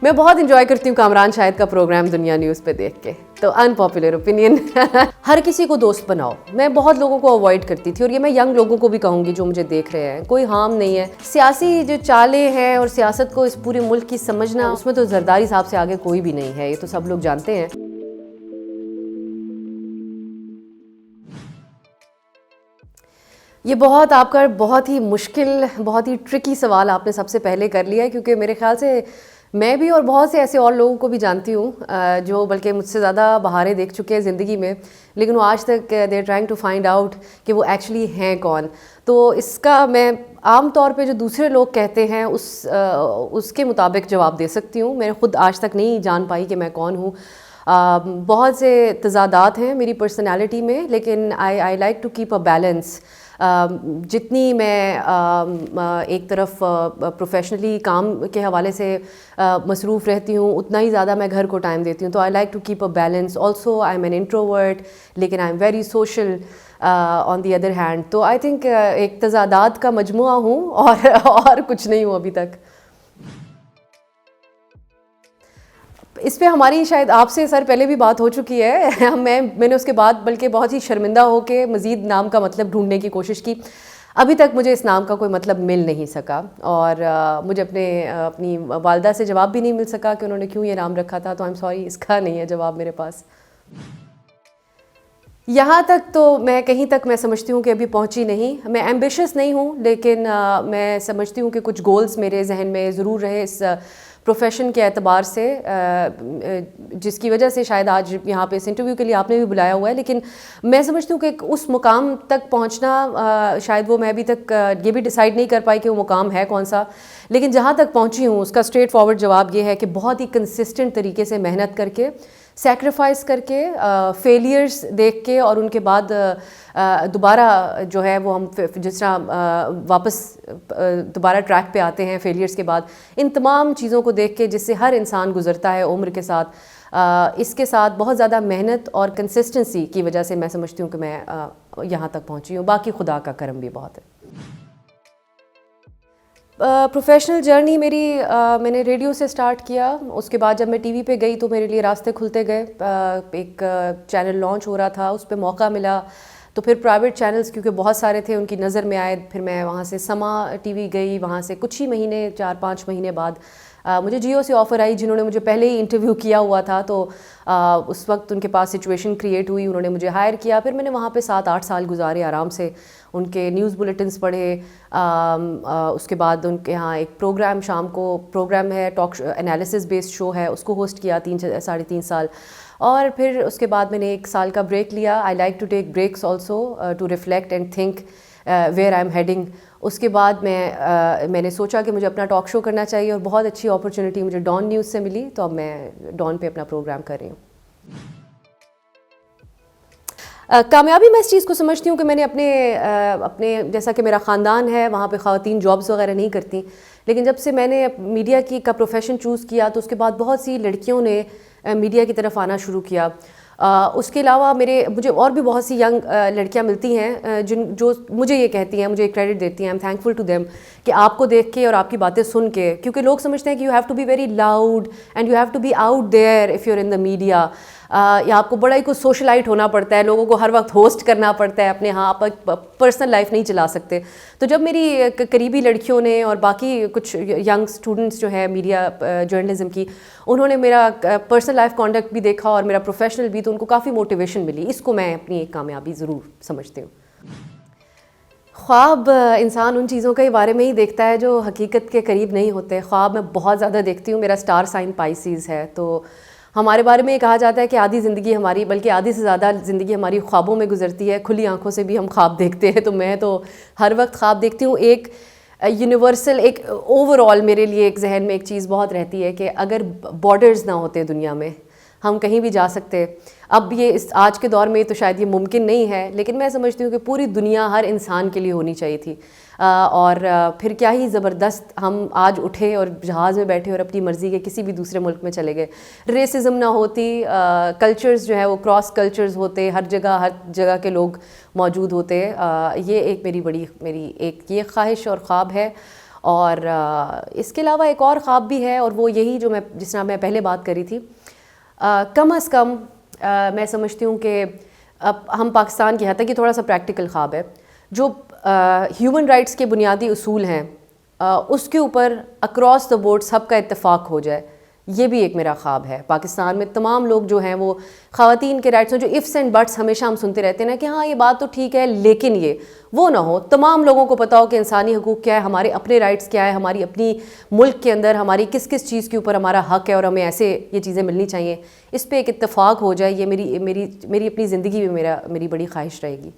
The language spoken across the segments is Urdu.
میں بہت انجوائے کرتی ہوں کامران شاہد کا پروگرام دنیا نیوز پہ دیکھ کے. تو ان پاپولر اوپینین ہر کسی کو دوست بناؤ. میں بہت لوگوں کو اوائڈ کرتی تھی اور یہ میں ینگ لوگوں کو بھی کہوں گی جو مجھے دیکھ رہے ہیں. کوئی ہارم نہیں ہے. سیاسی جو چالیں ہیں اور سیاست کو اس پورے ملک کی سمجھنا, اس میں تو زرداری صاحب سے آگے کوئی بھی نہیں ہے, یہ تو سب لوگ جانتے ہیں. یہ بہت آپ کا بہت ہی مشکل, بہت ہی ٹرکی سوال آپ نے سب سے پہلے کر لیا ہے, کیونکہ میرے خیال سے میں بھی اور بہت سے ایسے اور لوگوں کو بھی جانتی ہوں جو بلکہ مجھ سے زیادہ بہاریں دیکھ چکے ہیں زندگی میں, لیکن وہ آج تک they are trying to find out کہ وہ ایکچولی ہیں کون. تو اس کا میں عام طور پہ جو دوسرے لوگ کہتے ہیں اس کے مطابق جواب دے سکتی ہوں. میں خود آج تک نہیں جان پائی کہ میں کون ہوں. بہت سے تضادات ہیں میری پرسنالٹی میں, لیکن I like to keep a balance. جتنی میں ایک طرف پروفیشنلی کام کے حوالے سے مصروف رہتی ہوں, اتنا ہی زیادہ میں گھر کو ٹائم دیتی ہوں. تو I like to keep a balance. Also I am an introvert, لیکن I am very social on the other hand. تو آئی تھنک ایک تضادات کا مجموعہ ہوں اور کچھ نہیں ہوں ابھی تک. اس پہ ہماری شاید آپ سے سر پہلے بھی بات ہو چکی ہے. میں نے اس کے بعد بلکہ بہت ہی شرمندہ ہو کے مزید نام کا مطلب ڈھونڈنے کی کوشش کی. ابھی تک مجھے اس نام کا کوئی مطلب مل نہیں سکا, اور مجھے اپنی والدہ سے جواب بھی نہیں مل سکا کہ انہوں نے کیوں یہ نام رکھا تھا. تو آئی ایم سوری, اس کا نہیں ہے جواب میرے پاس. یہاں تک تو میں کہیں تک میں سمجھتی ہوں کہ ابھی پہنچی نہیں. میں ایمبیشس نہیں ہوں, لیکن میں سمجھتی ہوں کہ کچھ گولز میرے ذہن میں ضرور رہے اس پروفیشن کے اعتبار سے, جس کی وجہ سے شاید آج یہاں پہ اس انٹرویو کے لیے آپ نے بھی بلایا ہوا ہے. لیکن میں سمجھتی ہوں کہ اس مقام تک پہنچنا شاید وہ میں ابھی تک یہ بھی ڈیسائیڈ نہیں کر پائی کہ وہ مقام ہے کون سا. لیکن جہاں تک پہنچی ہوں اس کا اسٹریٹ فارورڈ جواب یہ ہے کہ بہت ہی کنسسٹنٹ طریقے سے محنت کر کے, سیکریفائس کر کے, فیلیئرز دیکھ کے, اور ان کے بعد دوبارہ جو ہے وہ ہم جس طرح واپس دوبارہ ٹریک پہ آتے ہیں فیلیئرز کے بعد, ان تمام چیزوں کو دیکھ کے جس سے ہر انسان گزرتا ہے عمر کے ساتھ, اس کے ساتھ بہت زیادہ محنت اور کنسسٹنسی کی وجہ سے میں سمجھتی ہوں کہ میں یہاں تک پہنچی ہوں. باقی خدا کا کرم بھی بہت ہے. پروفیشنل جرنی میری میں نے ریڈیو سے سٹارٹ کیا. اس کے بعد جب میں ٹی وی پہ گئی تو میرے لیے راستے کھلتے گئے. ایک چینل لانچ ہو رہا تھا, اس پہ موقع ملا, تو پھر پرائیویٹ چینلز کیونکہ بہت سارے تھے ان کی نظر میں آئے. پھر میں وہاں سے سما ٹی وی گئی. وہاں سے کچھ ہی مہینے, 4-5 مہینے بعد مجھے جیو سے آفر آئی, جنہوں نے مجھے پہلے ہی انٹرویو کیا ہوا تھا. تو اس وقت ان کے پاس سچویشن کریٹ ہوئی, انہوں نے مجھے ہائر کیا. پھر میں نے وہاں پہ 7-8 سال گزارے آرام سے. ان کے نیوز بلیٹنز پڑھے. اس کے بعد ان کے یہاں ایک پروگرام شام کو پروگرام ہے, ٹاک انالیسس بیسڈ شو ہے, اس کو ہوسٹ کیا 3-3.5 سال. اور پھر اس کے بعد میں نے 1 سال کا بریک لیا. I like to take breaks also to reflect and think where I am heading. اس کے بعد میں نے سوچا کہ مجھے اپنا ٹاک شو کرنا چاہیے, اور بہت اچھی اپرچونیٹی مجھے ڈان نیوز سے ملی. تو اب میں ڈان پہ اپنا پروگرام کر رہی ہوں. کامیابی میں اس چیز کو سمجھتی ہوں کہ میں نے اپنے جیسا کہ میرا خاندان ہے وہاں پہ خواتین جابس وغیرہ نہیں کرتی, لیکن جب سے میں نے میڈیا کا پروفیشن چوز کیا تو اس کے بعد بہت سی لڑکیوں نے میڈیا کی طرف آنا شروع کیا. اس کے علاوہ مجھے اور بھی بہت سی ینگ لڑکیاں ملتی ہیں جو مجھے یہ کہتی ہیں, مجھے کریڈٹ دیتی ہیں, I am thankful to them, کہ آپ کو دیکھ کے اور آپ کی باتیں سن کے, کیونکہ لوگ سمجھتے ہیں کہ you have to be very loud and you have to be out there if you are in the media, یا آپ کو بڑا ہی کچھ سوشلائٹ ہونا پڑتا ہے, لوگوں کو ہر وقت ہوسٹ کرنا پڑتا ہے اپنے, ہاں آپ پرسنل لائف نہیں چلا سکتے. تو جب میری قریبی لڑکیوں نے اور باقی کچھ ینگ اسٹوڈنٹس جو ہے میڈیا جرنلزم کی, انہوں نے میرا پرسنل لائف کانڈکٹ بھی دیکھا اور میرا پروفیشنل بھی, تو ان کو کافی موٹیویشن ملی. اس کو میں اپنی ایک کامیابی ضرور سمجھتی ہوں. خواب انسان ان چیزوں کے بارے میں ہی دیکھتا ہے جو حقیقت کے قریب نہیں ہوتے. خواب میں بہت زیادہ دیکھتی ہوں. میرا اسٹار سائن پائسیز ہے, تو ہمارے بارے میں یہ کہا جاتا ہے کہ آدھی زندگی ہماری, بلکہ آدھی سے زیادہ زندگی ہماری خوابوں میں گزرتی ہے. کھلی آنکھوں سے بھی ہم خواب دیکھتے ہیں, تو میں تو ہر وقت خواب دیکھتی ہوں. ایک یونیورسل, ایک اوور آل میرے لیے ایک ذہن میں ایک چیز بہت رہتی ہے کہ اگر بارڈرز نہ ہوتے دنیا میں, ہم کہیں بھی جا سکتے. اب یہ آج کے دور میں تو شاید یہ ممکن نہیں ہے, لیکن میں سمجھتی ہوں کہ پوری دنیا ہر انسان کے لیے ہونی چاہیے تھی. اور پھر کیا ہی زبردست ہم آج اٹھے اور جہاز میں بیٹھے اور اپنی مرضی کے کسی بھی دوسرے ملک میں چلے گئے. ریسزم نہ ہوتی, کلچرز جو ہے وہ کراس کلچرز ہوتے, ہر جگہ کے لوگ موجود ہوتے. یہ ایک میری ایک یہ خواہش اور خواب ہے. اور اس کے علاوہ ایک اور خواب بھی ہے، اور وہ یہی جو جس طرح میں پہلے بات کری تھی، کم از کم میں سمجھتی ہوں کہ اب ہم پاکستان کی، حتیٰ کہ تھوڑا سا پریکٹیکل خواب ہے، جو ہیومن رائٹس کے بنیادی اصول ہیں اس کے اوپر اکراس دا بورڈ سب کا اتفاق ہو جائے. یہ بھی ایک میرا خواب ہے. پاکستان میں تمام لوگ جو ہیں وہ خواتین کے رائٹس میں جو ifs اینڈ بٹس ہمیشہ ہم سنتے رہتے ہیں نا کہ ہاں یہ بات تو ٹھیک ہے لیکن یہ وہ نہ ہو. تمام لوگوں کو پتہ ہو کہ انسانی حقوق کیا ہے، ہمارے اپنے رائٹس کیا ہے، ہماری اپنی ملک کے اندر ہماری کس کس چیز کے اوپر ہمارا حق ہے اور ہمیں ایسے یہ چیزیں ملنی چاہیے. اس پہ ایک اتفاق ہو جائے. یہ میری اپنی زندگی میں میری بڑی خواہش رہے گی.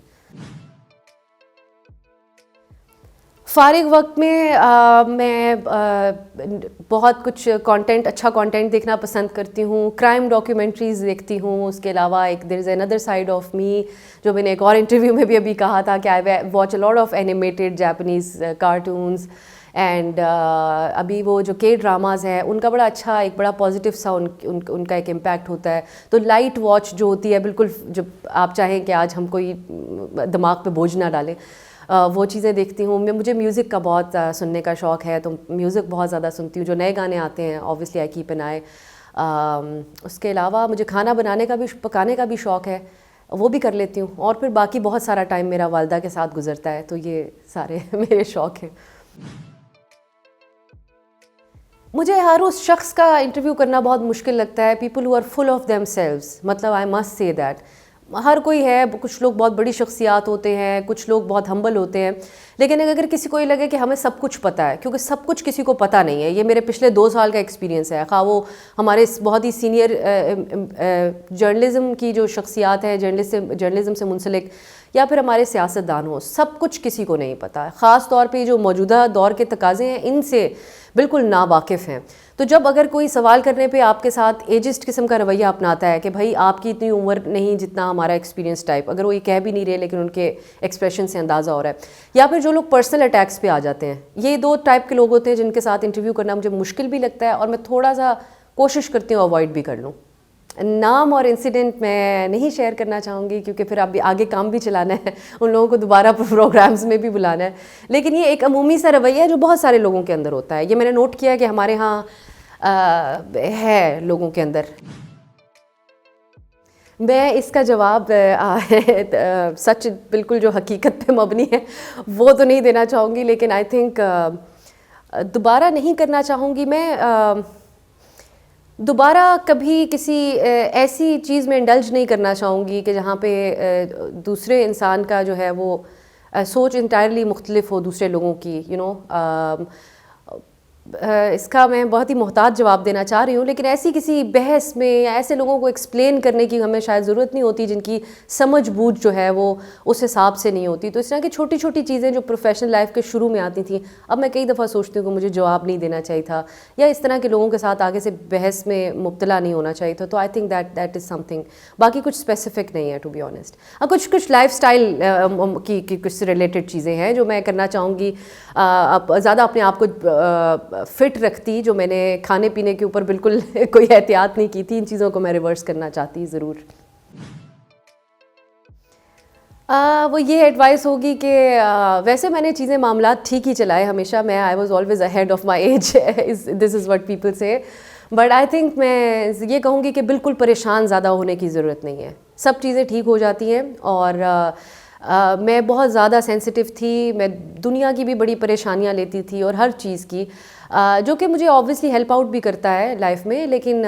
فارغ وقت میں میں بہت کچھ اچھا کانٹینٹ دیکھنا پسند کرتی ہوں. کرائم ڈاکیومنٹریز دیکھتی ہوں. اس کے علاوہ ایک دیر از اندر سائڈ آف می، جو میں نے ایک اور انٹرویو میں بھی ابھی کہا تھا کہ I watch a lot of animated Japanese cartoons and ابھی وہ جو کے ڈراماز ہیں ان کا بڑا اچھا ایک بڑا پازیٹیو سا ان کا ایک امپیکٹ ہوتا ہے. تو لائٹ واچ جو ہوتی ہے بالکل جب آپ چاہیں کہ آج ہم کوئی دماغ پہ بوجھ نہ ڈالیں، وہ چیزیں دیکھتی ہوں. مجھے میوزک کا بہت سننے کا شوق ہے، تو میوزک بہت زیادہ سنتی ہوں. جو نئے گانے آتے ہیں اوبویسلی آئی کیپ این آئی. اس کے علاوہ مجھے کھانا پکانے کا بھی شوق ہے، وہ بھی کر لیتی ہوں. اور پھر باقی بہت سارا ٹائم میرا والدہ کے ساتھ گزرتا ہے. تو یہ سارے میرے شوق ہیں. مجھے ہر اس شخص کا انٹرویو کرنا بہت مشکل لگتا ہے. People who are full of themselves, مطلب آئی مسٹ سے دیٹ. ہر کوئی ہے، کچھ لوگ بہت بڑی شخصیات ہوتے ہیں، کچھ لوگ بہت ہمبل ہوتے ہیں، لیکن اگر کسی کو یہ لگے کہ ہمیں سب کچھ پتہ ہے، کیونکہ سب کچھ کسی کو پتہ نہیں ہے. یہ میرے پچھلے 2 سال کا ایکسپیرینس ہے. خواہ وہ ہمارے بہت ہی سینئر جرنلزم کی جو شخصیات ہیں، جرنلزم سے منسلک، یا پھر ہمارے سیاستدان ہوں، سب کچھ کسی کو نہیں پتہ. خاص طور پہ جو موجودہ دور کے تقاضے ہیں ان سے بالکل ناواقف ہیں. تو جب اگر کوئی سوال کرنے پہ آپ کے ساتھ ایجسٹ قسم کا رویہ اپناتا ہے کہ بھائی آپ کی اتنی عمر نہیں جتنا ہمارا ایکسپیرینس ٹائپ، اگر وہ یہ کہہ بھی نہیں رہے لیکن ان کے ایکسپریشن سے اندازہ ہو رہا ہے، یا پھر جو لوگ پرسنل اٹیکس پہ آ جاتے ہیں، یہ 2 ٹائپ کے لوگ ہوتے ہیں جن کے ساتھ انٹرویو کرنا مجھے مشکل بھی لگتا ہے، اور میں تھوڑا سا کوشش کرتی ہوں اوائڈ بھی کر لوں. نام اور انسیڈنٹ میں نہیں شیئر کرنا چاہوں گی کیونکہ پھر اب آگے کام بھی چلانا ہے، ان لوگوں کو دوبارہ پروگرامز میں بھی بلانا ہے. لیکن یہ ایک عمومی سا رویہ ہے جو بہت سارے لوگوں کے اندر ہوتا ہے. یہ میں نے نوٹ کیا کہ ہمارے ہاں ہے لوگوں کے اندر. میں اس کا جواب سچ بالکل جو حقیقت پہ مبنی ہے وہ تو نہیں دینا چاہوں گی، لیکن آئی تھنک دوبارہ نہیں کرنا چاہوں گی. میں دوبارہ کبھی کسی ایسی چیز میں انڈلج نہیں کرنا چاہوں گی کہ جہاں پہ دوسرے انسان کا جو ہے وہ سوچ انٹائرلی مختلف ہو دوسرے لوگوں کی. اس کا میں بہت ہی محتاط جواب دینا چاہ رہی ہوں، لیکن ایسی کسی بحث میں یا ایسے لوگوں کو ایکسپلین کرنے کی ہمیں شاید ضرورت نہیں ہوتی جن کی سمجھ بوجھ جو ہے وہ اس حساب سے نہیں ہوتی. تو اس طرح کی چھوٹی چھوٹی چیزیں جو پروفیشنل لائف کے شروع میں آتی تھیں، اب میں کئی دفعہ سوچتی ہوں کہ مجھے جواب نہیں دینا چاہیے تھا، یا اس طرح کے لوگوں کے ساتھ آگے سے بحث میں مبتلا نہیں ہونا چاہیے تھا. تو I think that is some thing. باقی کچھ اسپیسیفک نہیں ہے ٹو بی آنیسٹ. کچھ لائف اسٹائل کی کچھ ریلیٹڈ چیزیں ہیں جو میں کرنا چاہوں گی. زیادہ اپنے آپ کو فٹ رکھتی، جو میں نے کھانے پینے کے اوپر بالکل کوئی احتیاط نہیں کی تھی، ان چیزوں کو میں ریورس کرنا چاہتی ضرور. وہ یہ ایڈوائس ہوگی کہ ویسے میں نے چیزیں معاملات ٹھیک ہی چلائے ہمیشہ. میں I was always ahead of my age, this is what people say. But I think میں یہ کہوں گی کہ بالکل پریشان زیادہ ہونے کی ضرورت نہیں ہے. سب چیزیں ٹھیک ہو جاتی ہیں. اور میں بہت زیادہ سینسٹیو تھی. میں دنیا کی بھی بڑی پریشانیاں لیتی تھی اور ہر چیز کی، جو کہ مجھے آبویسلی ہیلپ آؤٹ بھی کرتا ہے لائف میں. لیکن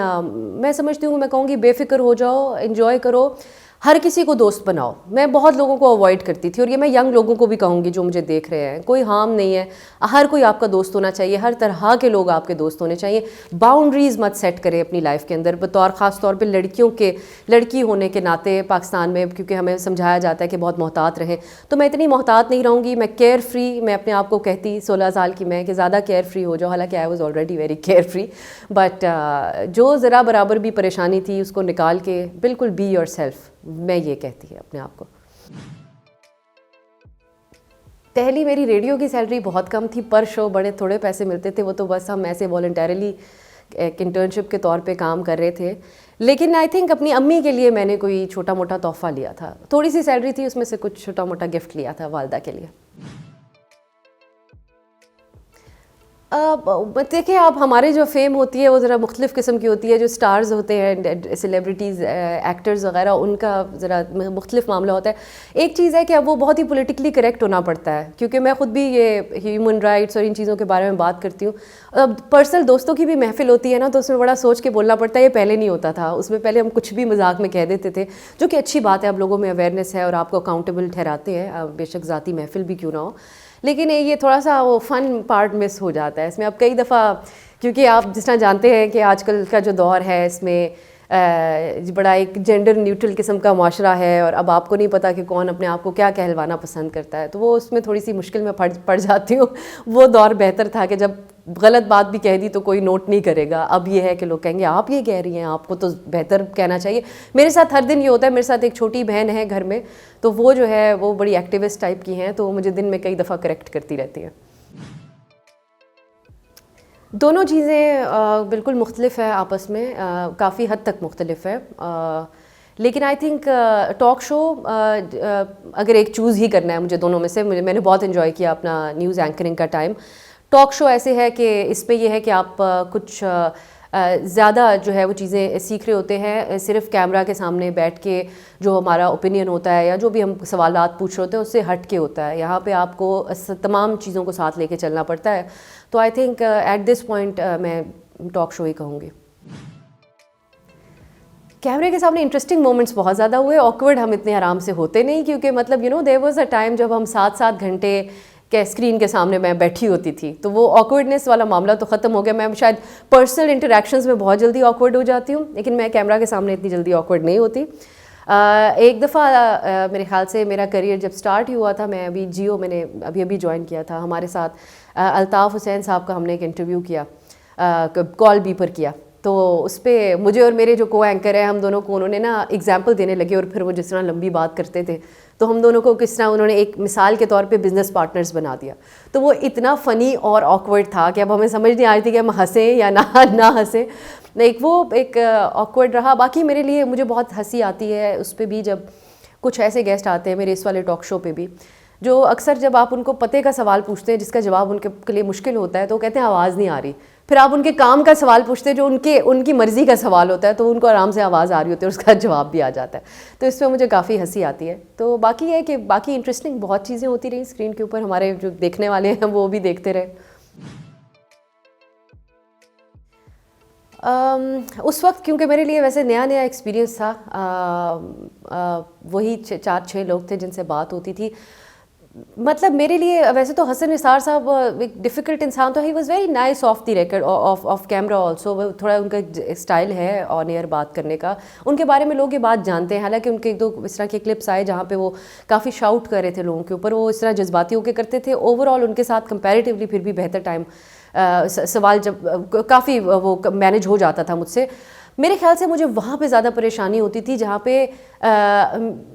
میں سمجھتی ہوں، میں کہوں گی بے فکر ہو جاؤ، انجوائے کرو، ہر کسی کو دوست بناؤ. میں بہت لوگوں کو اوائڈ کرتی تھی، اور یہ میں ینگ لوگوں کو بھی کہوں گی جو مجھے دیکھ رہے ہیں. کوئی ہارم نہیں ہے، ہر کوئی آپ کا دوست ہونا چاہیے، ہر طرح کے لوگ آپ کے دوست ہونے چاہیے. باؤنڈریز مت سیٹ کریں اپنی لائف کے اندر، خاص طور پہ لڑکی ہونے کے ناطے پاکستان میں، کیونکہ ہمیں سمجھایا جاتا ہے کہ بہت محتاط رہیں. تو میں اتنی محتاط نہیں رہوں گی. میں کیئر فری، میں اپنے آپ کو کہتی 16 سال کی میں کہ زیادہ کیئر فری ہو جاؤ، حالانکہ I was already very care free. But جو ذرا برابر بھی پریشانی تھی اس کو نکال کے بالکل بی یور سیلف، میں یہ کہتی ہے اپنے آپ کو. پہلی میری ریڈیو کی سیلری بہت کم تھی، پر شو بڑے تھوڑے پیسے ملتے تھے. وہ تو بس ہم ایسے والنٹیرلی ایک انٹرنشپ کے طور پہ کام کر رہے تھے. لیکن آئی تھنک اپنی امی کے لیے میں نے کوئی چھوٹا موٹا تحفہ لیا تھا. تھوڑی سی سیلری تھی، اس میں سے کچھ چھوٹا موٹا گفٹ لیا تھا والدہ کے لیے. دیکھیں آپ ہمارے جو فیم ہوتی ہے وہ ذرا مختلف قسم کی ہوتی ہے. جو اسٹارز ہوتے ہیں سیلیبریٹیز ایکٹرز وغیرہ ان کا ذرا مختلف معاملہ ہوتا ہے. ایک چیز ہے کہ اب وہ بہت ہی پولیٹیکلی کریکٹ ہونا پڑتا ہے کیونکہ میں خود بھی یہ ہیومن رائٹس اور ان چیزوں کے بارے میں بات کرتی ہوں. اب پرسنل دوستوں کی بھی محفل ہوتی ہے نا تو اس میں بڑا سوچ کے بولنا پڑتا ہے. یہ پہلے نہیں ہوتا تھا, اس میں پہلے ہم کچھ بھی مذاق میں کہہ دیتے تھے جو کہ اچھی بات ہے. اب لوگوں میں اویئرنیس ہے اور آپ کو اکاؤنٹیبل ٹھہراتے ہیں بے شک ذاتی محفل بھی کیوں نہ ہو. لیکن یہ تھوڑا سا وہ فن پارٹ مس ہو جاتا ہے اس میں. اب کئی دفعہ کیونکہ آپ جس طرح جانتے ہیں کہ آج کل کا جو دور ہے اس میں بڑا ایک جینڈر نیوٹرل قسم کا معاشرہ ہے اور اب آپ کو نہیں پتہ کہ کون اپنے آپ کو کیا کہلوانا پسند کرتا ہے, تو وہ اس میں تھوڑی سی مشکل میں پڑ جاتی ہوں. وہ دور بہتر تھا کہ جب غلط بات بھی کہہ دی تو کوئی نوٹ نہیں کرے گا. اب یہ ہے کہ لوگ کہیں گے آپ یہ کہہ رہی ہیں, آپ کو تو بہتر کہنا چاہیے. میرے ساتھ ہر دن یہ ہوتا ہے. میرے ساتھ ایک چھوٹی بہن ہے گھر میں, تو وہ جو ہے وہ بڑی ایکٹیوسٹ ٹائپ کی ہیں, تو مجھے دن میں کئی دفعہ کریکٹ کرتی رہتی ہیں. دونوں چیزیں بالکل مختلف ہے آپس میں, کافی حد تک مختلف ہے. لیکن آئی تھنک ٹاک شو اگر ایک چوز ہی کرنا ہے مجھے دونوں میں سے, میں نے بہت انجوائے کیا اپنا نیوز اینکرنگ کا ٹائم. ٹاک شو ایسے ہے کہ اس پہ یہ ہے کہ آپ کچھ زیادہ جو ہے وہ چیزیں سیکھ رہے ہوتے ہیں. صرف کیمرہ کے سامنے بیٹھ کے جو ہمارا اوپینین ہوتا ہے یا جو بھی ہم سوالات پوچھ رہے ہوتے ہیں اس سے ہٹ کے ہوتا ہے. یہاں پہ آپ کو تمام چیزوں کو ساتھ لے کے چلنا پڑتا ہے. تو I think at this point میں ٹاک شو ہی کہوں گی. کیمرے کے سامنے انٹرسٹنگ مومنٹس بہت زیادہ ہوئے. آکورڈ ہم اتنے آرام سے ہوتے نہیں کیونکہ مطلب دیر واز اے ٹائم جب ہم 7 گھنٹے کے اسکرین کے سامنے میں بیٹھی ہوتی تھی, تو وہ آکورڈنیس والا معاملہ تو ختم ہو گیا. میں شاید پرسنل انٹریکشنز میں بہت جلدی آکورڈ ہو جاتی ہوں, لیکن میں کیمرہ کے سامنے اتنی جلدی آکورڈ نہیں ہوتی. ایک دفعہ میرے خیال سے میرا کریئر جب سٹارٹ ہی ہوا تھا, میں ابھی جیو میں نے ابھی جوائن کیا تھا, ہمارے ساتھ الطاف حسین صاحب کا ہم نے ایک انٹرویو کیا, کال بیپر کیا. تو اس پہ مجھے اور میرے جو کو اینکر ہیں ہم دونوں کو انہوں نے نا ایگزامپل دینے لگے, اور پھر وہ جس طرح لمبی بات کرتے تھے تو ہم دونوں کو کس طرح انہوں نے ایک مثال کے طور پہ بزنس پارٹنرز بنا دیا. تو وہ اتنا فنی اور آکورڈ تھا کہ اب ہمیں سمجھ نہیں آ رہی تھی کہ ہم ہنسیں یا نہ ہنسیں. وہ ایک آکورڈ رہا. باقی میرے لیے مجھے بہت ہنسی آتی ہے اس پہ بھی جب کچھ ایسے گیسٹ آتے ہیں میرے اس والے ٹاک شو پہ بھی, جو اکثر جب آپ ان کو پتے کا سوال پوچھتے ہیں جس کا جواب ان کے لیے مشکل ہوتا ہے تو وہ کہتے ہیں آواز نہیں آ رہی. پھر آپ ان کے کام کا سوال پوچھتے ہیں جو ان کی مرضی کا سوال ہوتا ہے تو ان کو آرام سے آواز آ رہی ہوتی ہے اور اس کا جواب بھی آ جاتا ہے. تو اس میں مجھے کافی ہنسی آتی ہے. تو باقی ہے کہ باقی انٹرسٹنگ بہت چیزیں ہوتی رہیں اسکرین کے اوپر, ہمارے جو دیکھنے والے ہیں وہ بھی دیکھتے رہے. اس وقت کیونکہ میرے لیے ویسے نیا ایکسپیرینس تھا, وہی 4-6 لوگ تھے جن سے بات ہوتی تھی. مطلب میرے لیے ویسے تو حسن نثار صاحب ایک ڈیفیکلٹ انسان تو he was very nice of the record of camera also. تھوڑا ان کا اسٹائل ہے آن ایئر بات کرنے کا, ان کے بارے میں لوگ یہ بات جانتے ہیں. حالانکہ ان کے 1-2 اس طرح کے کلپس آئے جہاں پہ وہ کافی شاؤٹ کر رہے تھے لوگوں کے اوپر, وہ اس طرح جذباتی ہو کے کرتے تھے. اوور آل ان کے ساتھ کمپیریٹیولی پھر بھی بہتر ٹائم سوال جب کافی وہ مینیج ہو جاتا تھا مجھ سے. میرے خیال سے مجھے وہاں پہ زیادہ پریشانی ہوتی تھی جہاں پہ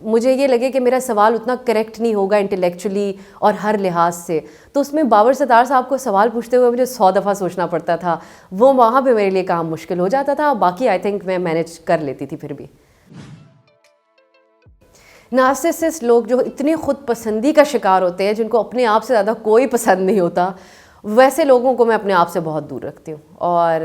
مجھے یہ لگے کہ میرا سوال اتنا کریکٹ نہیں ہوگا انٹلیکچولی اور ہر لحاظ سے. تو اس میں باور ستار صاحب کو سوال پوچھتے ہوئے مجھے 100 دفعہ سوچنا پڑتا تھا. وہ وہاں پہ میرے لیے کام مشکل ہو جاتا تھا. باقی آئی تھنک میں مینیج کر لیتی تھی. پھر بھی نارسسسٹ لوگ جو اتنی خود پسندی کا شکار ہوتے ہیں, جن کو اپنے آپ سے زیادہ کوئی پسند نہیں ہوتا, ویسے لوگوں کو میں اپنے آپ سے بہت دور رکھتی ہوں. اور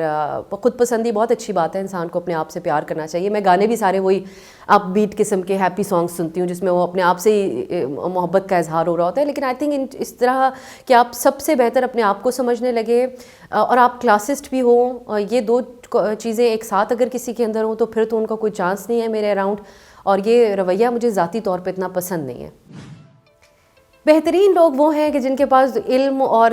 خود پسندی بہت اچھی بات ہے, انسان کو اپنے آپ سے پیار کرنا چاہیے. میں گانے بھی سارے وہی اپ بیٹ قسم کے ہیپی سانگس سنتی ہوں جس میں وہ اپنے آپ سے ہی محبت کا اظہار ہو رہا ہوتا ہے. لیکن آئی تھنک اس طرح کہ آپ سب سے بہتر اپنے آپ کو سمجھنے لگے اور آپ کلاسسٹ بھی ہوں, یہ 2 چیزیں ایک ساتھ اگر کسی کے اندر ہوں تو پھر تو ان کا کوئی چانس نہیں ہے میرے اراؤنڈ. اور یہ رویہ مجھے ذاتی طور پہ اتنا پسند نہیں ہے. بہترین لوگ وہ ہیں کہ جن کے پاس علم اور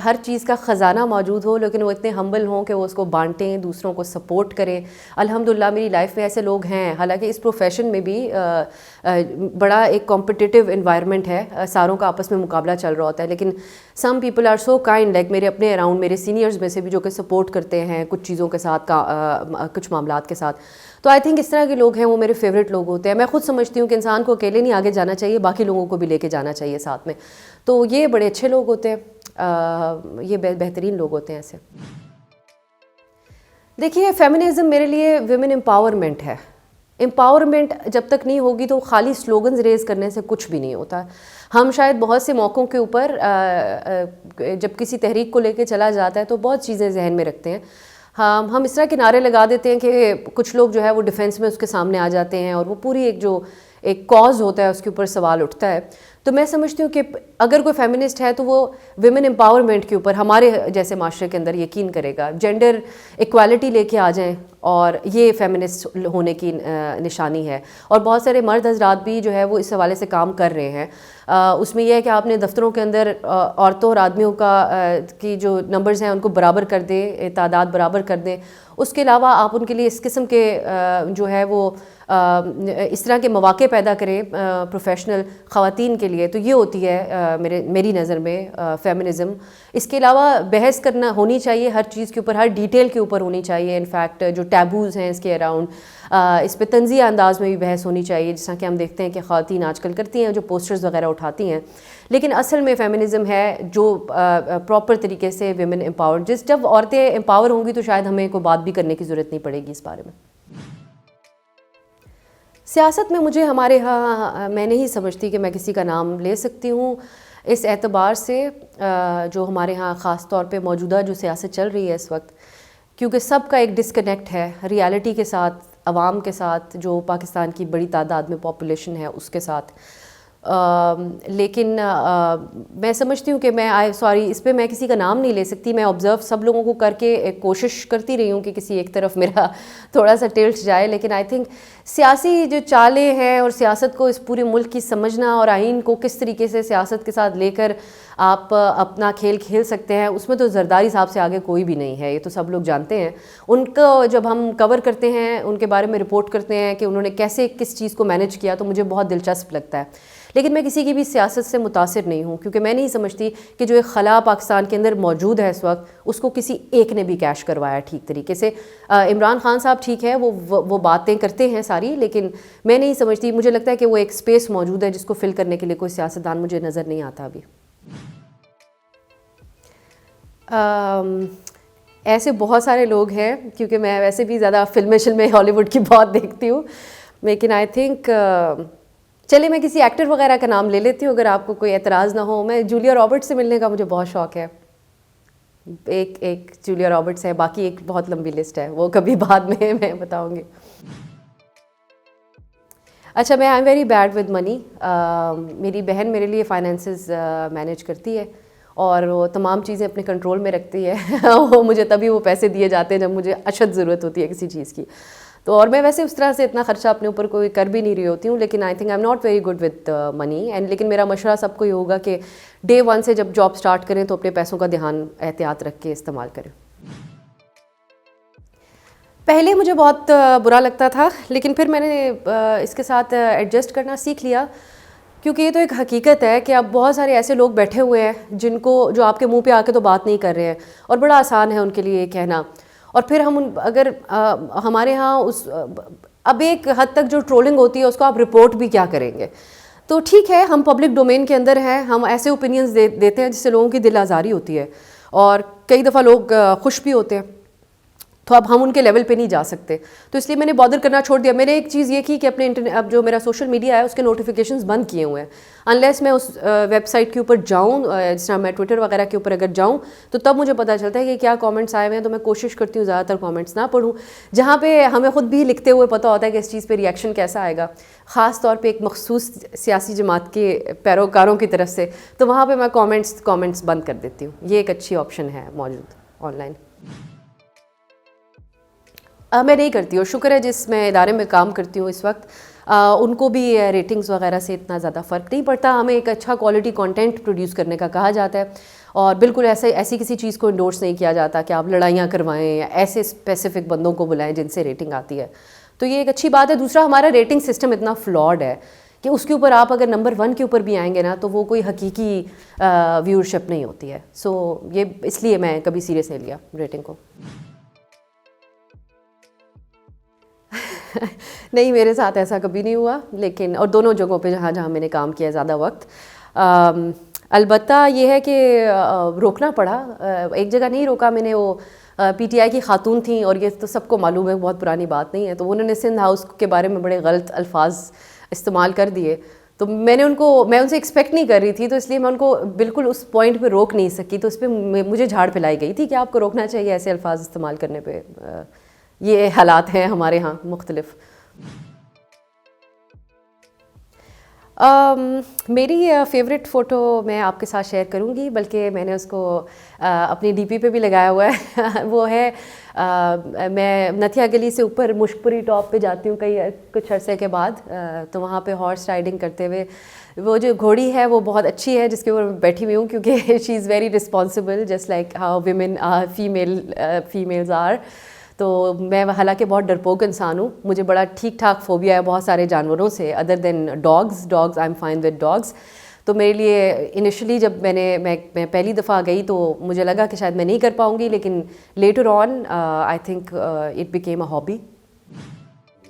ہر چیز کا خزانہ موجود ہو, لیکن وہ اتنے ہمبل ہوں کہ وہ اس کو بانٹیں, دوسروں کو سپورٹ کریں. الحمدللہ میری لائف میں ایسے لوگ ہیں. حالانکہ اس پروفیشن میں بھی بڑا ایک کمپٹیٹیو انوائرمنٹ ہے, ساروں کا آپس میں مقابلہ چل رہا ہوتا ہے. لیکن some people are so kind, like میرے اپنے اراؤنڈ میرے سینئرز میں سے بھی جو کہ سپورٹ کرتے ہیں کچھ چیزوں کے ساتھ, کچھ معاملات کے ساتھ. تو آئی تھنک اس طرح کے لوگ ہیں وہ میرے فیوریٹ لوگ ہوتے ہیں. میں خود سمجھتی ہوں کہ انسان کو اکیلے نہیں آگے جانا چاہیے, باقی لوگوں کو بھی لے کے جانا چاہیے ساتھ میں. تو یہ بڑے اچھے لوگ ہوتے ہیں, یہ بہترین لوگ ہوتے ہیں ایسے. دیکھیے فیمنزم میرے لیے ویمن امپاورمنٹ ہے. امپاورمنٹ جب تک نہیں ہوگی تو خالی سلوگنز ریز کرنے سے کچھ بھی نہیں ہوتا. ہم شاید بہت سے موقعوں کے اوپر جب کسی تحریک کو لے کے چلا جاتا ہے تو بہت چیزیں ذہن میں رکھتے ہیں. ہم اس طرح کے نعرے لگا دیتے ہیں کہ کچھ لوگ جو ہے وہ ڈیفینس میں اس کے سامنے آ جاتے ہیں اور وہ پوری ایک کاز ہوتا ہے اس کے اوپر سوال اٹھتا ہے. تو میں سمجھتی ہوں کہ اگر کوئی فیمنسٹ ہے تو وہ ویمن امپاورمنٹ کے اوپر ہمارے جیسے معاشرے کے اندر یقین کرے گا. جینڈر ایکوالٹی لے کے آ جائیں اور یہ فیمنسٹ ہونے کی نشانی ہے. اور بہت سارے مرد حضرات بھی جو ہے وہ اس حوالے سے کام کر رہے ہیں. اس میں یہ ہے کہ آپ نے دفتروں کے اندر عورتوں اور آدمیوں کی جو نمبرز ہیں ان کو برابر کر دیں, تعداد برابر کر دیں. اس کے علاوہ آپ ان کے لیے اس قسم کے جو ہے وہ اس طرح کے مواقع پیدا کریں پروفیشنل خواتین کے لیے, تو یہ ہوتی ہے میری نظر میں فیمنزم. اس کے علاوہ بحث کرنا ہونی چاہیے ہر چیز کے اوپر, ہر ڈیٹیل کے اوپر ہونی چاہیے. انفیکٹ جو ٹیبوز ہیں اس کے اراؤنڈ, اس پہ طنزیہ انداز میں بھی بحث ہونی چاہیے, جس طرح کہ ہم دیکھتے ہیں کہ خواتین آج کل کرتی ہیں جو پوسٹرز وغیرہ اٹھاتی ہیں. لیکن اصل میں فیمنزم ہے جو پراپر طریقے سے ویمن امپاور, جب عورتیں امپاور ہوں گی تو شاید ہمیں کوئی بات بھی کرنے کی ضرورت نہیں پڑے گی اس بارے میں. سیاست میں مجھے ہمارے ہاں میں نہیں سمجھتی کہ میں کسی کا نام لے سکتی ہوں اس اعتبار سے جو ہمارے ہاں خاص طور پہ موجودہ جو سیاست چل رہی ہے اس وقت, کیونکہ سب کا ایک ڈسکنیکٹ ہے ریالٹی کے ساتھ, عوام کے ساتھ, جو پاکستان کی بڑی تعداد میں پاپولیشن ہے اس کے ساتھ. لیکن میں سمجھتی ہوں کہ اس پہ میں کسی کا نام نہیں لے سکتی. میں آبزرو سب لوگوں کو کر کے ایک کوشش کرتی رہی ہوں کہ کسی ایک طرف میرا تھوڑا سا ٹلٹ جائے. لیکن آئی تھنک سیاسی جو چالیں ہیں اور سیاست کو اس پورے ملک کی سمجھنا اور آئین کو کس طریقے سے سیاست کے ساتھ لے کر آپ اپنا کھیل کھیل سکتے ہیں, اس میں تو زرداری صاحب سے آگے کوئی بھی نہیں ہے, یہ تو سب لوگ جانتے ہیں. ان کو جب ہم کور کرتے ہیں, ان کے بارے میں رپورٹ کرتے ہیں کہ انہوں نے کیسے کس چیز کو مینیج کیا, تو مجھے بہت دلچسپ لگتا ہے. لیکن میں کسی کی بھی سیاست سے متاثر نہیں ہوں, کیونکہ میں نہیں سمجھتی کہ جو ایک خلا پاکستان کے اندر موجود ہے اس وقت, اس کو کسی ایک نے بھی کیش کروایا ٹھیک طریقے سے. عمران خان صاحب ٹھیک ہے, وہ باتیں کرتے ہیں ساری, لیکن میں نہیں سمجھتی. مجھے لگتا ہے کہ وہ ایک اسپیس موجود ہے جس کو فل کرنے کے لیے کوئی سیاستدان مجھے نظر نہیں آتا ابھی. ایسے بہت سارے لوگ ہیں, کیونکہ میں ویسے بھی زیادہ فلمیں ہالی ووڈ کی بہت دیکھتی ہوں. لیکن آئی تھنک چلے میں کسی ایکٹر وغیرہ کا نام لے لیتی ہوں اگر آپ کو کوئی اعتراض نہ ہو. میں جولیا رابرٹس سے ملنے کا مجھے بہت شوق ہے. ایک جولیا رابرٹس ہے, باقی ایک بہت لمبی لسٹ ہے, وہ کبھی بعد میں بتاؤں گی. اچھا, میں آئی am very bad with money. میری بہن میرے لیے فائنینسز مینیج کرتی ہے اور وہ تمام چیزیں اپنے کنٹرول میں رکھتی ہے. وہ مجھے تبھی وہ پیسے دیے جاتے ہیں جب مجھے اشد ضرورت ہوتی ہے کسی چیز کی. تو اور میں ویسے اس طرح سے اتنا خرچہ اپنے اوپر کوئی کر بھی نہیں رہی ہوتی ہوں. لیکن I think I am not very good with money. لیکن میرا مشورہ سب کو یہ ہوگا کہ ڈے ون سے جب جاب سٹارٹ کریں تو اپنے پیسوں کا دھیان احتیاط رکھ کے استعمال کریں. پہلے مجھے بہت برا لگتا تھا, لیکن پھر میں نے اس کے ساتھ ایڈجسٹ کرنا سیکھ لیا, کیونکہ یہ تو ایک حقیقت ہے کہ اب بہت سارے ایسے لوگ بیٹھے ہوئے ہیں جو آپ کے منہ پہ آ کے تو بات نہیں کر رہے ہیں, اور بڑا آسان ہے ان کے لیے یہ کہنا. اور پھر اگر ہمارے ہاں اب ایک حد تک جو ٹرولنگ ہوتی ہے اس کو آپ رپورٹ بھی کیا کریں گے. تو ٹھیک ہے, ہم پبلک ڈومین کے اندر ہیں, ہم ایسے اوپینینز دیتے ہیں جس سے لوگوں کی دل آزاری ہوتی ہے, اور کئی دفعہ لوگ خوش بھی ہوتے ہیں. تو اب ہم ان کے لیول پہ نہیں جا سکتے, تو اس لیے میں نے بادر کرنا چھوڑ دیا. میں نے ایک چیز یہ کی کہ اپنے اب جو میرا سوشل میڈیا ہے اس کے نوٹیفیکیشنز بند کیے ہوئے ہیں. انلیس میں اس ویب سائٹ کے اوپر جاؤں, جس طرح میں ٹویٹر وغیرہ کے اوپر اگر جاؤں تو تب مجھے پتہ چلتا ہے کہ کیا کامنٹس آئے ہوئے ہیں. تو میں کوشش کرتی ہوں زیادہ تر کامنٹس نہ پڑھوں, جہاں پہ ہمیں خود بھی لکھتے ہوئے پتہ ہوتا ہے کہ اس چیز پہ ریئیکشن کیسا آئے گا, خاص طور پہ ایک مخصوص سیاسی جماعت کے پیروکاروں کی طرف سے. تو وہاں پہ میں کامنٹس بند کر دیتی ہوں. یہ ایک اچھی آپشن ہے موجود آن لائن. میں نہیں کرتی, اور شکر ہے جس میں ادارے میں کام کرتی ہوں اس وقت ان کو بھی ریٹنگز وغیرہ سے اتنا زیادہ فرق نہیں پڑتا. ہمیں ایک اچھا کوالٹی کانٹینٹ پروڈیوس کرنے کا کہا جاتا ہے, اور بالکل ایسی کسی چیز کو انڈورس نہیں کیا جاتا کہ آپ لڑائیاں کروائیں یا ایسے اسپیسیفک بندوں کو بلائیں جن سے ریٹنگ آتی ہے. تو یہ ایک اچھی بات ہے. دوسرا, ہمارا ریٹنگ سسٹم اتنا فلاڈ ہے کہ اس کے اوپر آپ اگر نمبر 1 کے اوپر بھی آئیں گے نا تو وہ کوئی حقیقی ویورشپ نہیں ہوتی ہے. سو یہ اس لیے میں کبھی سیریس نہیں لیا ریٹنگ کو. نہیں, میرے ساتھ ایسا کبھی نہیں ہوا, لیکن اور دونوں جگہوں پہ جہاں میں نے کام کیا زیادہ وقت. البتہ یہ ہے کہ روکنا پڑا. ایک جگہ نہیں روکا میں نے, وہ پی ٹی آئی کی خاتون تھیں، اور یہ تو سب کو معلوم ہے، بہت پرانی بات نہیں ہے، تو انہوں نے سندھ ہاؤس کے بارے میں بڑے غلط الفاظ استعمال کر دیے. تو میں ان سے ایکسپیکٹ نہیں کر رہی تھی، تو اس لیے میں ان کو بالکل اس پوائنٹ پہ روک نہیں سکی. تو اس پہ مجھے جھاڑ پھیلائی گئی تھی کہ آپ کو روکنا چاہیے ایسے الفاظ استعمال کرنے پہ. یہ حالات ہیں ہمارے ہاں مختلف. میری فیوریٹ فوٹو میں آپ کے ساتھ شیئر کروں گی، بلکہ میں نے اس کو اپنی ڈی پی پہ بھی لگایا ہوا ہے. وہ ہے میں نتھیا گلی سے اوپر مشک پوری ٹاپ پہ جاتی ہوں کچھ عرصے کے بعد، تو وہاں پہ ہارس رائڈنگ کرتے ہوئے وہ جو گھوڑی ہے وہ بہت اچھی ہے جس کے اوپر بیٹھی ہوئی ہوں، کیونکہ she is very responsible just like how women females are. تو میں حالانکہ بہت ڈرپوک انسان ہوں، مجھے بڑا ٹھیک ٹھاک فوبیا ہے بہت سارے جانوروں سے other than dogs I am fine with dogs. تو میرے لیے انیشلی جب میں پہلی دفعہ گئی تو مجھے لگا کہ شاید میں نہیں کر پاؤں گی، لیکن later on I think it became a hobby.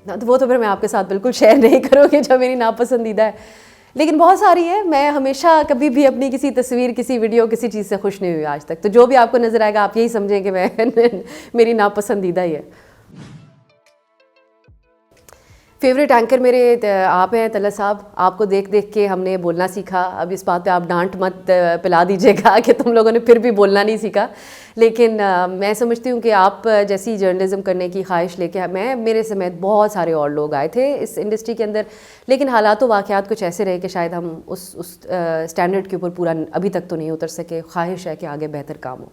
وہ تو پھر میں آپ کے ساتھ بالکل شیئر نہیں کروں گی جو میری ناپسندیدہ ہے، لیکن بہت ساری ہے. میں ہمیشہ کبھی بھی اپنی کسی تصویر، کسی ویڈیو، کسی چیز سے خوش نہیں ہوئی آج تک. تو جو بھی آپ کو نظر آئے گا آپ یہی سمجھیں کہ میں میری ناپسندیدہ ہی ہے. فیوریٹ اینکر میرے آپ ہیں طلعت صاحب. آپ کو دیکھ دیکھ کے ہم نے بولنا سیکھا. اب اس بات پہ آپ ڈانٹ مت پلا دیجیے گا کہ تم لوگوں نے پھر بھی بولنا نہیں سیکھا، لیکن میں سمجھتی ہوں کہ آپ جیسی جرنلزم کرنے کی خواہش لے کے میرے سمیت بہت سارے اور لوگ آئے تھے اس انڈسٹری کے اندر، لیکن حالات و واقعات کچھ ایسے رہے کہ شاید ہم اس اسٹینڈرڈ کے اوپر پورا ابھی تک تو نہیں اتر سکے. خواہش ہے کہ آگے بہتر کام ہو.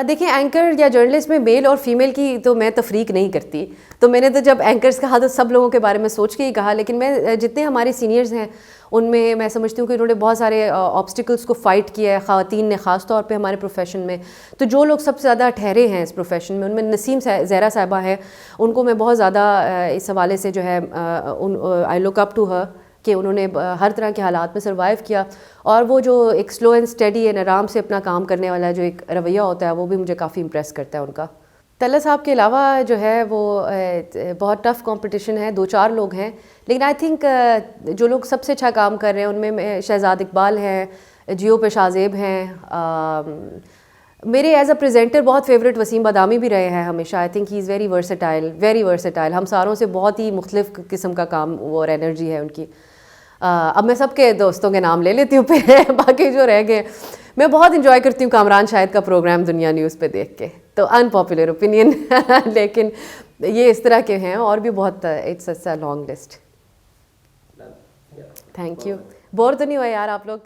دیکھیں اینکر یا جرنلسٹ میں میل اور فیمیل کی تو میں تفریق نہیں کرتی. تو میں نے تو جب اینکرز کہا تو سب لوگوں کے بارے میں سوچ کے ہی کہا، لیکن میں جتنے ہمارے سینئرز ہیں ان میں سمجھتی ہوں کہ انہوں نے بہت سارے آبسٹیکلس کو فائٹ کیا ہے، خواتین نے خاص طور پہ ہمارے پروفیشن میں. تو جو لوگ سب سے زیادہ ٹھہرے ہیں اس پروفیشن میں ان میں نسیم زہرا صاحبہ ہیں. ان کو میں بہت زیادہ اس حوالے سے جو ہے آئی لک اپ ٹو ہر کہ انہوں نے ہر طرح کے حالات میں سروائیو کیا، اور وہ جو ایک سلو اینڈ اسٹڈی اینڈ آرام سے اپنا کام کرنے والا جو ایک رویہ ہوتا ہے وہ بھی مجھے کافی امپریس کرتا ہے ان کا. طلعت صاحب کے علاوہ جو ہے وہ بہت ٹف کمپٹیشن ہے. 2-4 لوگ ہیں، لیکن آئی تھنک جو لوگ سب سے اچھا کام کر رہے ہیں ان میں شہزاد اقبال ہیں، جیو پشازیب ہیں. میرے ایز اے پریزنٹر بہت فیوریٹ وسیم بادامی بھی رہے ہیں ہمیشہ. I think he is very versatile. ہم ساروں سے بہت ہی مختلف قسم کا کام اور انرجی ہے ان کی. اب میں سب کے دوستوں کے نام لے لیتی ہوں پھر باقی جو رہ گئے. میں بہت انجوائے کرتی ہوں کامران شاہد کا پروگرام دنیا نیوز پہ دیکھ کے. تو ان پاپولر اوپینین لیکن یہ اس طرح کے ہیں اور بھی بہت. It's a long list. Thank you. Bore تو نہیں ہوئے یار آپ لوگ؟